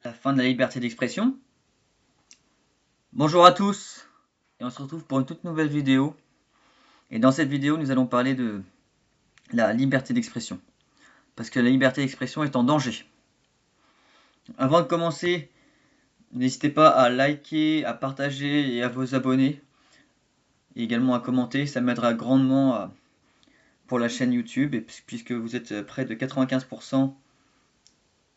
la fin de la liberté d'expression. Bonjour à tous, et on se retrouve pour une toute nouvelle vidéo. Et dans cette vidéo, nous allons parler de la liberté d'expression. Parce que la liberté d'expression est en danger. Avant de commencer, n'hésitez pas à liker, à partager et à vous abonner. Et également à commenter, ça m'aidera grandement pour la chaîne YouTube. Et puisque vous êtes près de 95%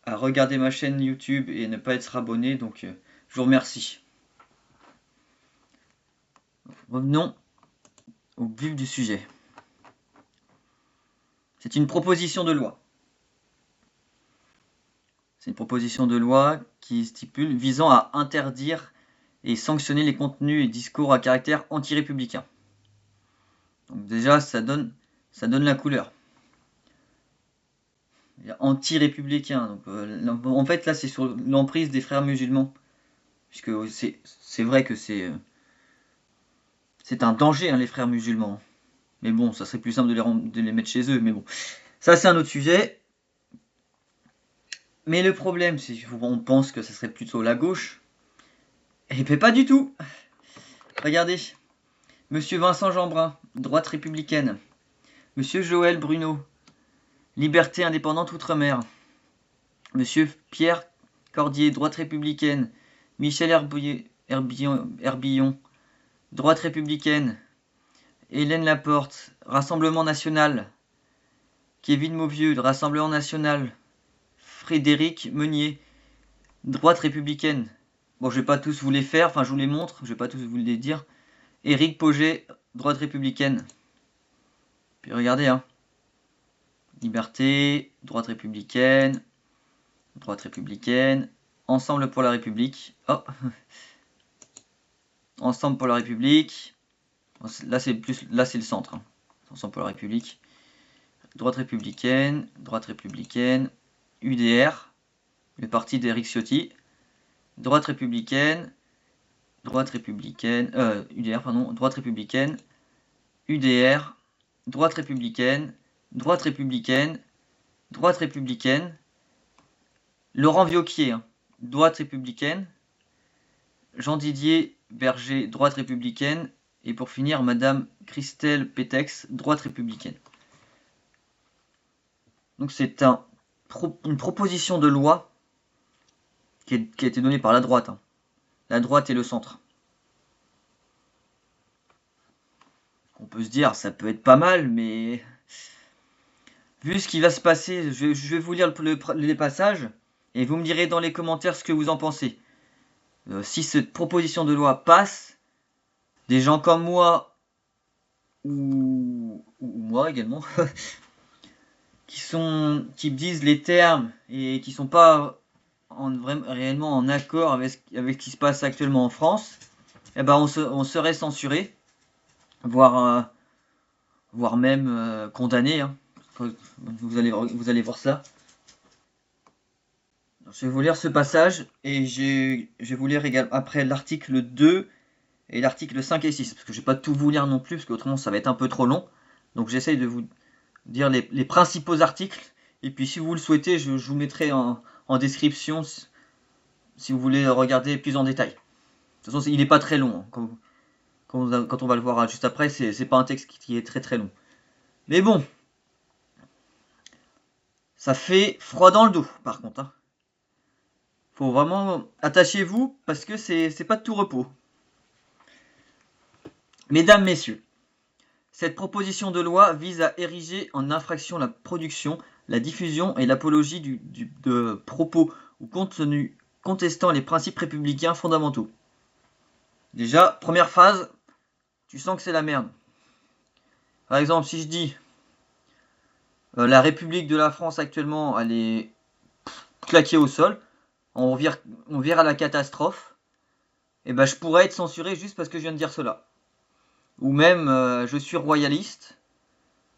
à regarder ma chaîne YouTube et ne pas être abonné, donc je vous remercie. Revenons au vif du sujet. C'est une proposition de loi. C'est une proposition de loi qui stipule visant à interdire et sanctionner les contenus et discours à caractère anti-républicain. Donc déjà, ça donne la couleur. Anti-républicain. Donc, en fait, là, c'est sur l'emprise des frères musulmans. Puisque c'est vrai que c'est un danger, hein, les frères musulmans. Mais bon, ça serait plus simple de les mettre chez eux. Mais bon, ça, c'est un autre sujet. Mais le problème, c'est qu'on pense que ça serait plutôt la gauche. Et bien pas du tout. Regardez. Monsieur Vincent Jeanbrun, droite républicaine. Monsieur Joël Bruno, liberté indépendante outre-mer. Monsieur Pierre Cordier, droite républicaine. Michel Herbillon, droite républicaine. Hélène Laporte, Rassemblement national. Kevin Mauvieux, Rassemblement national. Frédéric Meunier, droite républicaine. Bon, je vais pas tous vous les faire, enfin je vous les montre, je vais pas tous vous les dire. Éric Pauget, droite républicaine. Puis regardez, hein. Liberté, droite républicaine, Ensemble pour la République. Oh. Ensemble pour la République. Là c'est le centre. Hein. Ensemble pour la République. Droite républicaine, UDR, le parti d'Éric Ciotti. Droite républicaine, UDR, pardon, droite républicaine, UDR, droite républicaine, Laurent Wauquiez, hein, droite républicaine, Jean-Didier Berger, droite républicaine, et pour finir, Madame Christelle Pétex, droite républicaine. Donc c'est une proposition de loi qui a été donnée par la droite. Hein. La droite et le centre. On peut se dire, ça peut être pas mal, mais vu ce qui va se passer, je vais vous lire les passages, et vous me direz dans les commentaires ce que vous en pensez. Si cette proposition de loi passe, des gens comme moi, ou moi également, qui disent les termes et qui sont pas réellement en accord avec ce qui se passe actuellement en France, eh ben on serait censuré, voire même condamné. Hein. Vous allez voir ça. Je vais vous lire ce passage et je vais vous lire également après l'article 2 et l'article 5 et 6, parce que je vais pas tout vous lire non plus, parce qu'autrement ça va être un peu trop long. Donc j'essaye de vous dire les principaux articles, et puis si vous le souhaitez, je vous mettrai en description si vous voulez regarder plus en détail. De toute façon, il n'est pas très long. Hein. Quand on va le voir juste après, c'est pas un texte qui est très très long. Mais bon, ça fait froid dans le dos, par contre. Hein. Faut vraiment attachez-vous parce que c'est pas de tout repos. Mesdames, messieurs, cette proposition de loi vise à ériger en infraction la production, la diffusion et l'apologie de propos ou contenus contestant les principes républicains fondamentaux. Déjà, première phrase, tu sens que c'est la merde. Par exemple, si je dis la République de la France actuellement, elle est claquée au sol, on vire à la catastrophe, et ben je pourrais être censuré juste parce que je viens de dire cela. Ou même je suis royaliste,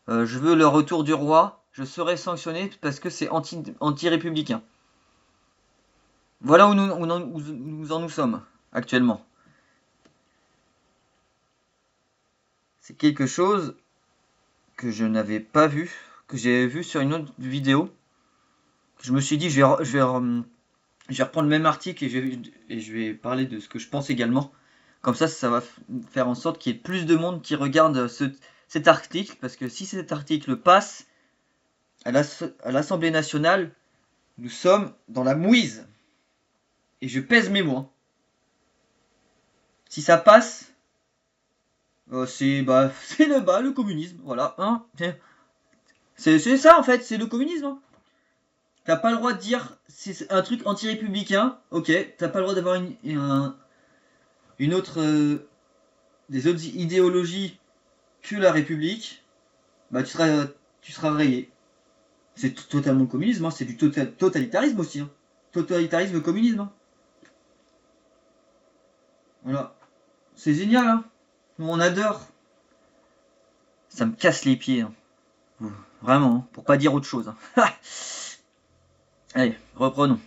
je veux le retour du roi, je serai sanctionné parce que c'est anti-républicain. Voilà où nous en sommes actuellement. C'est quelque chose que je n'avais pas vu, que j'ai vu sur une autre vidéo. Je me suis dit, je vais Je vais reprendre le même article et je vais parler de ce que je pense également. Comme ça va faire en sorte qu'il y ait plus de monde qui regarde cet article, parce que si cet article passe à l'Assemblée nationale, nous sommes dans la mouise. Et je pèse mes mots. Si ça passe, c'est le communisme, voilà. Hein, c'est ça en fait, c'est le communisme. Hein. T'as pas le droit de dire c'est un truc anti-républicain, ok. T'as pas le droit d'avoir une autre, des autres idéologies que la République. Bah tu seras rayé. C'est totalement le communisme, hein, c'est du totalitarisme aussi. Hein. Totalitarisme, communisme. Hein. Voilà. C'est génial, hein. On adore. Ça me casse les pieds. Hein. Vraiment, hein, pour pas dire autre chose. Hein. Allez, reprenons.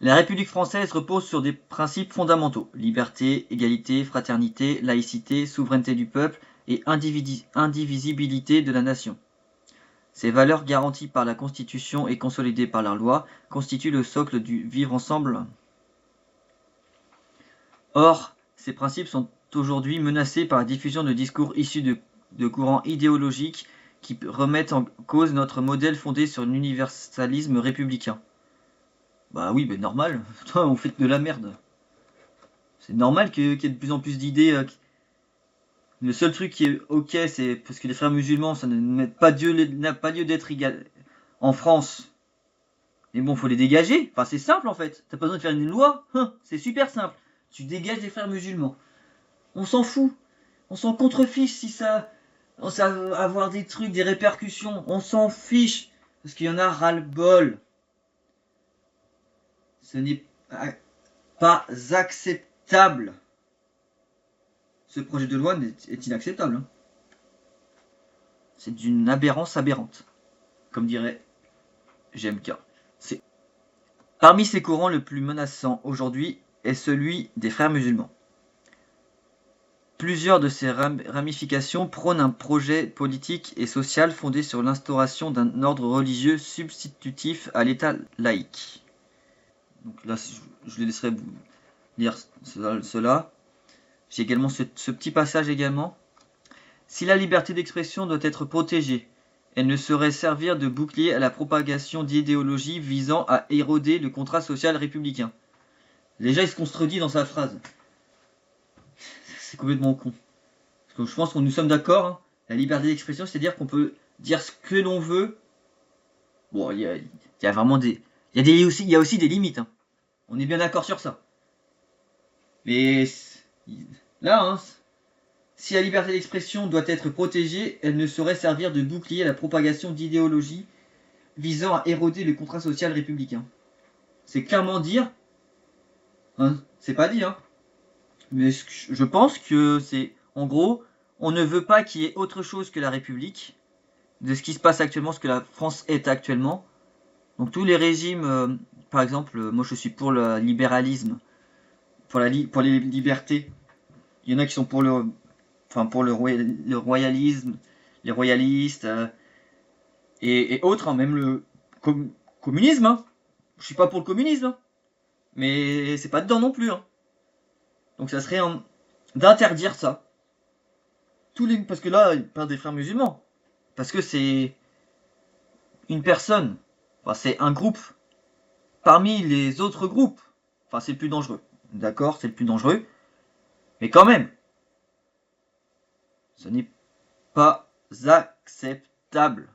La République française repose sur des principes fondamentaux. Liberté, égalité, fraternité, laïcité, souveraineté du peuple et indivisibilité de la nation. Ces valeurs garanties par la Constitution et consolidées par la loi constituent le socle du vivre ensemble. Or, ces principes sont aujourd'hui menacés par la diffusion de discours issus de courants idéologiques qui remettent en cause notre modèle fondé sur l'universalisme républicain. Bah oui, mais normal, on fait de la merde. C'est normal qu'il y ait de plus en plus d'idées. Le seul truc qui est ok, c'est parce que les frères musulmans, ça n'a pas lieu d'être égal en France. Mais bon, faut les dégager. Enfin, c'est simple en fait. T'as pas besoin de faire une loi. C'est super simple. Tu dégages les frères musulmans. On s'en fout. On s'en contrefiche si ça va avoir des trucs, des répercussions. On s'en fiche. Parce qu'il y en a ras-le-bol. Ce n'est pas acceptable. Ce projet de loi est inacceptable. Hein. C'est d'une aberrance aberrante. Comme dirait GMK. Parmi ces courants, le plus menaçant aujourd'hui est celui des frères musulmans. Plusieurs de ces ramifications prônent un projet politique et social fondé sur l'instauration d'un ordre religieux substitutif à l'État laïque. Donc là, je les laisserai vous lire cela. J'ai également ce petit passage également. Si la liberté d'expression doit être protégée, elle ne saurait servir de bouclier à la propagation d'idéologies visant à éroder le contrat social républicain. Déjà, il se contredit dans sa phrase. C'est complètement con. Parce que je pense que nous sommes d'accord. Hein. La liberté d'expression, c'est-à-dire qu'on peut dire ce que l'on veut. Bon, il y a vraiment des... Il y a aussi des limites. Hein. On est bien d'accord sur ça. Mais là, hein, si la liberté d'expression doit être protégée, elle ne saurait servir de bouclier à la propagation d'idéologies visant à éroder le contrat social républicain. C'est clairement dire, hein, c'est pas dit, hein, mais je pense que c'est, en gros, on ne veut pas qu'il y ait autre chose que la République, de ce qui se passe actuellement, ce que la France est actuellement. Donc tous les régimes, par exemple, moi je suis pour le libéralisme, pour les libertés. Il y en a qui sont pour le royalisme, les royalistes et autres, hein, même le communisme. Hein. Je suis pas pour le communisme, hein, mais c'est pas dedans non plus. Hein. Donc ça serait d'interdire ça. Parce que là, il parle des frères musulmans. Parce que c'est une personne. Enfin, c'est un groupe parmi les autres groupes. Enfin, c'est le plus dangereux. D'accord, c'est le plus dangereux. Mais quand même, ce n'est pas acceptable.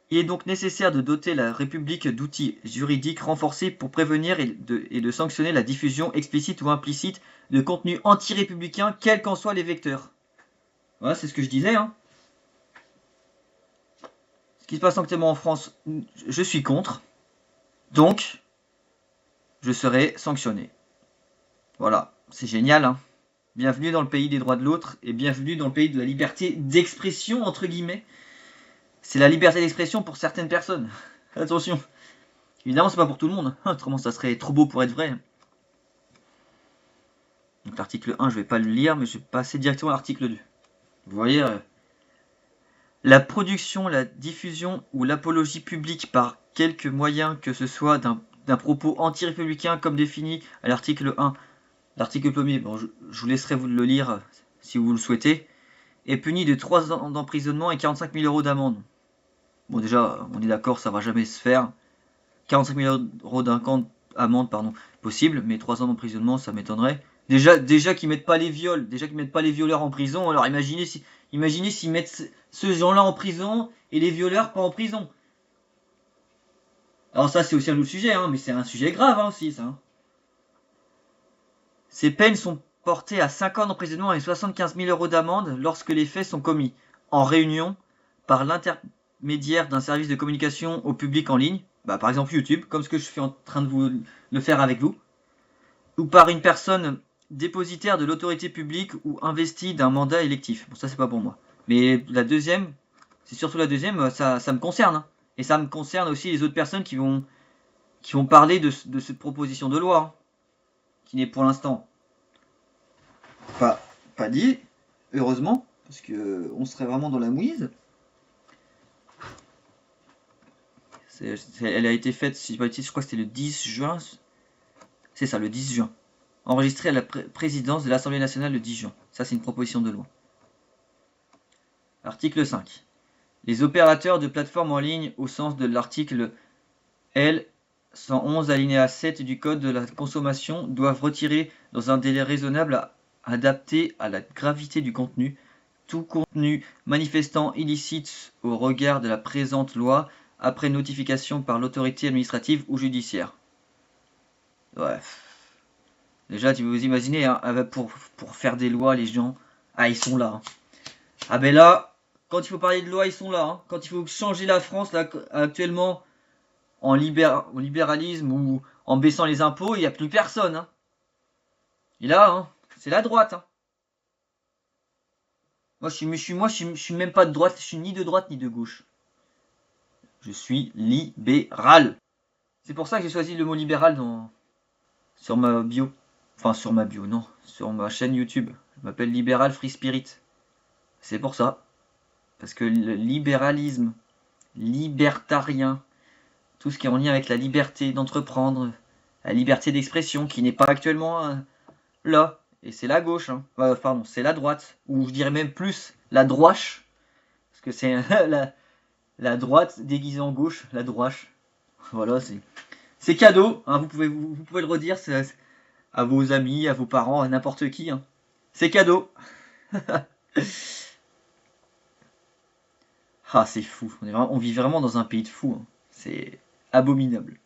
Il est donc nécessaire de doter la République d'outils juridiques renforcés pour prévenir et de sanctionner la diffusion explicite ou implicite de contenus anti-républicains, quels qu'en soient les vecteurs. Voilà, c'est ce que je disais. Hein. Ce qui se passe actuellement en France, je suis contre. Donc, je serai sanctionné. Voilà, c'est génial. Hein. Bienvenue dans le pays des droits de l'autre et bienvenue dans le pays de la liberté d'expression, entre guillemets. C'est la liberté d'expression pour certaines personnes. Attention. Évidemment, c'est pas pour tout le monde. Autrement, ça serait trop beau pour être vrai. Donc l'article 1, je vais pas le lire, mais je vais passer directement à l'article 2. Vous voyez, La production, la diffusion ou l'apologie publique par quelque moyen que ce soit d'un propos anti-républicain comme défini à l'article 1, l'article 1er, bon, je vous laisserai vous le lire si vous le souhaitez, est puni de 3 ans d'emprisonnement et 45 000 € d'amende. Bon, déjà, on est d'accord, ça va jamais se faire. 45 000 € d'amende, possible, mais 3 ans d'emprisonnement, ça m'étonnerait. Déjà qu'ils mettent pas les viols, déjà qu'ils mettent pas les violeurs en prison, alors imaginez s'ils mettent ce gens-là en prison et les violeurs pas en prison. Alors ça, c'est aussi un autre sujet, hein, mais c'est un sujet grave hein, aussi, ça. Hein. Ces peines sont portées à 5 ans d'emprisonnement et 75 000 € d'amende lorsque les faits sont commis en réunion par l'intermédiaire d'un service de communication au public en ligne, bah, par exemple YouTube, comme ce que je suis en train de vous le faire avec vous, ou par une personne dépositaire de l'autorité publique ou investie d'un mandat électif. Bon, ça, c'est pas pour moi. Mais la deuxième, c'est surtout la deuxième, ça me concerne. Hein. Et ça me concerne aussi les autres personnes qui vont parler de cette proposition de loi, hein, qui n'est pour l'instant pas dit, heureusement, parce que on serait vraiment dans la mouise. Elle a été faite, si je ne je crois que c'était le 10 juin. C'est ça, le 10 juin. Enregistrée à la présidence de l'Assemblée nationale le 10 juin. Ça, c'est une proposition de loi. Article 5. Les opérateurs de plateformes en ligne, au sens de l'article L. 111 alinéa 7 du Code de la consommation, doivent retirer dans un délai raisonnable adapté à la gravité du contenu tout contenu manifestant illicite au regard de la présente loi après notification par l'autorité administrative ou judiciaire. Ouais. Déjà, tu vous imaginez, hein, pour faire des lois, les gens, ils sont là. Hein. Ah ben là, quand il faut parler de loi, ils sont là. Hein. Quand il faut changer la France, là, actuellement, en libéralisme ou en baissant les impôts, il n'y a plus personne. Hein. Et là, hein, c'est la droite. Hein. Moi, je suis même pas de droite, je suis ni de droite ni de gauche. Je suis libéral. C'est pour ça que j'ai choisi le mot libéral sur ma bio. Enfin, sur ma bio, non. Sur ma chaîne YouTube. Je m'appelle Libéral Free Spirit. C'est pour ça. Parce que le libéralisme, libertarien, tout ce qui est en lien avec la liberté d'entreprendre, la liberté d'expression, qui n'est pas actuellement là. Et c'est la gauche, hein. Pardon, c'est la droite. Ou je dirais même plus la droite. Parce que c'est la droite déguisée en gauche, la droite. Voilà, c'est cadeau, hein, vous pouvez le redire à vos amis, à vos parents, à n'importe qui. Hein. C'est cadeau. Ah, c'est fou. On vit vraiment dans un pays de fous. Hein. C'est abominable.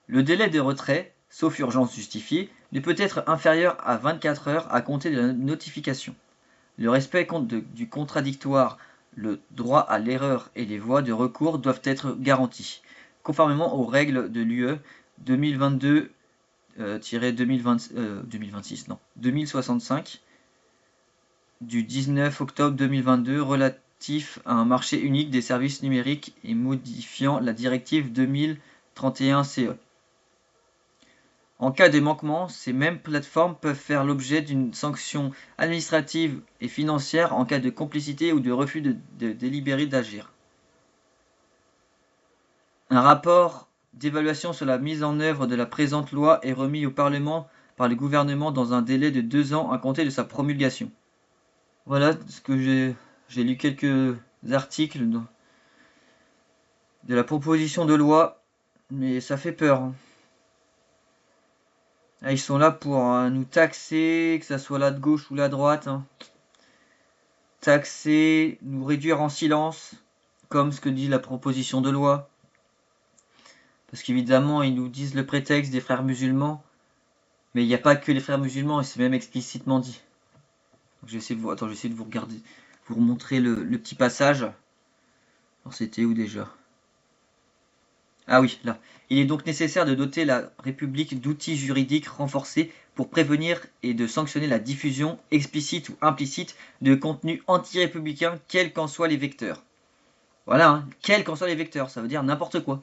Le délai de retrait, sauf urgence justifiée, ne peut être inférieur à 24 heures à compter de la notification. Le respect du contradictoire, le droit à l'erreur et les voies de recours doivent être garantis, conformément aux règles de l'UE 2065 du 19 octobre 2022 relatif à un marché unique des services numériques et modifiant la directive 2031/CE. En cas de manquement, ces mêmes plateformes peuvent faire l'objet d'une sanction administrative et financière en cas de complicité ou de refus de délibéré d'agir. Un rapport d'évaluation sur la mise en œuvre de la présente loi est remis au Parlement par le gouvernement dans un délai de 2 ans à compter de sa promulgation. Voilà ce que j'ai lu quelques articles de la proposition de loi, mais ça fait peur. Hein. Ils sont là pour nous taxer, que ça soit la de gauche ou la droite. Hein. Taxer, nous réduire en silence, comme ce que dit la proposition de loi. Parce qu'évidemment, ils nous disent le prétexte des frères musulmans, mais il n'y a pas que les frères musulmans, et c'est même explicitement dit. Donc, je vais essayer de vous regarder, vous remontrer le petit passage. Alors, c'était où déjà ? Ah oui, là. Il est donc nécessaire de doter la République d'outils juridiques renforcés pour prévenir et de sanctionner la diffusion, explicite ou implicite, de contenus anti-républicains, quels qu'en soient les vecteurs. Voilà, hein, quels qu'en soient les vecteurs, ça veut dire n'importe quoi.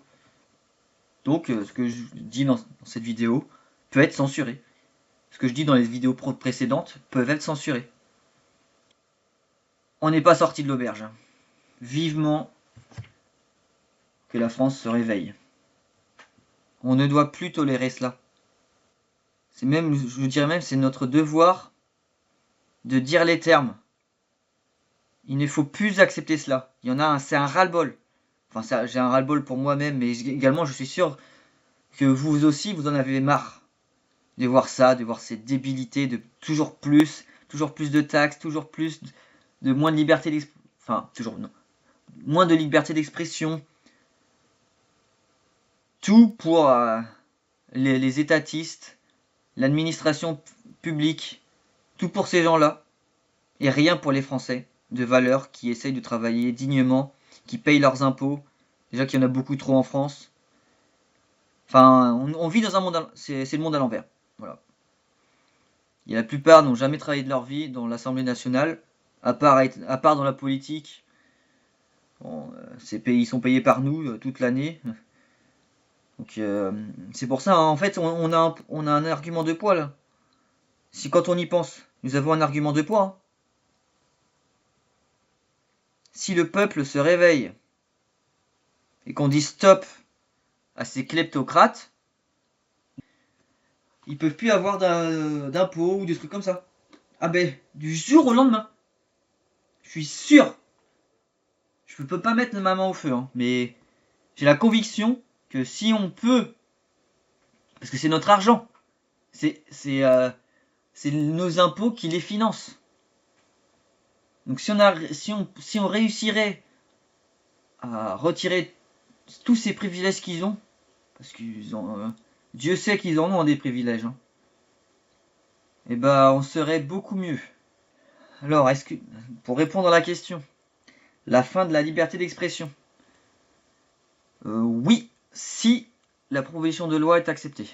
Donc, ce que je dis dans cette vidéo peut être censuré. Ce que je dis dans les vidéos précédentes peuvent être censurés. On n'est pas sorti de l'auberge. Vivement que la France se réveille. On ne doit plus tolérer cela. C'est même, je dirais même, c'est notre devoir de dire les termes. Il ne faut plus accepter cela. Il y en a c'est un ras-le-bol. Enfin, j'ai un ras-le-bol pour moi-même, mais également, je suis sûr que vous aussi, vous en avez marre de voir ça, de voir cette débilité, de toujours plus de taxes, toujours plus de moins de liberté d'expression. Enfin, toujours non. Moins de liberté d'expression. Tout pour les étatistes, l'administration publique, tout pour ces gens-là, et rien pour les Français de valeur qui essayent de travailler dignement, qui payent leurs impôts. Déjà qu'il y en a beaucoup trop en France. Enfin, on vit dans un monde, c'est le monde à l'envers. Voilà. Et la plupart n'ont jamais travaillé de leur vie dans l'Assemblée nationale, à part dans la politique. Bon, ils sont payés par nous toute l'année. Donc c'est pour ça, hein, en fait, on a un argument de poids là. Si quand on y pense, nous avons un argument de poids. Hein. Si le peuple se réveille et qu'on dit stop à ces kleptocrates, ils peuvent plus avoir d'impôts ou des trucs comme ça. Ah ben, du jour au lendemain. Je suis sûr. Je peux pas mettre ma main au feu, hein, mais j'ai la conviction que si on peut, parce que c'est notre argent, c'est nos impôts qui les financent. Donc si on réussirait à retirer tous ces privilèges qu'ils ont, parce qu'ils ont, Dieu sait qu'ils en ont des privilèges, hein, et ben on serait beaucoup mieux. Alors, pour répondre à la question, la fin de la liberté d'expression, oui, si la proposition de loi est acceptée.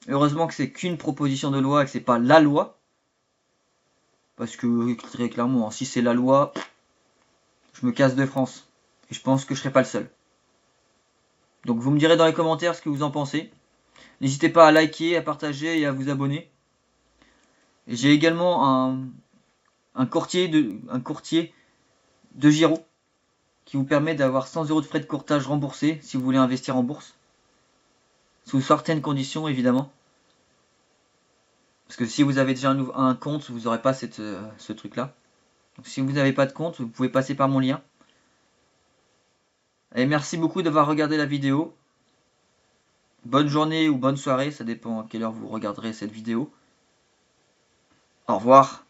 Heureusement que c'est qu'une proposition de loi et que c'est pas la loi. Parce que très clairement, si c'est la loi, je me casse de France. Et je pense que je serai pas le seul. Donc vous me direz dans les commentaires ce que vous en pensez. N'hésitez pas à liker, à partager et à vous abonner. J'ai également un courtier de Giro qui vous permet d'avoir 100 € de frais de courtage remboursés si vous voulez investir en bourse. Sous certaines conditions, évidemment. Parce que si vous avez déjà un compte, vous n'aurez pas ce truc-là. Donc si vous n'avez pas de compte, vous pouvez passer par mon lien. Et merci beaucoup d'avoir regardé la vidéo. Bonne journée ou bonne soirée, ça dépend à quelle heure vous regarderez cette vidéo. Au revoir.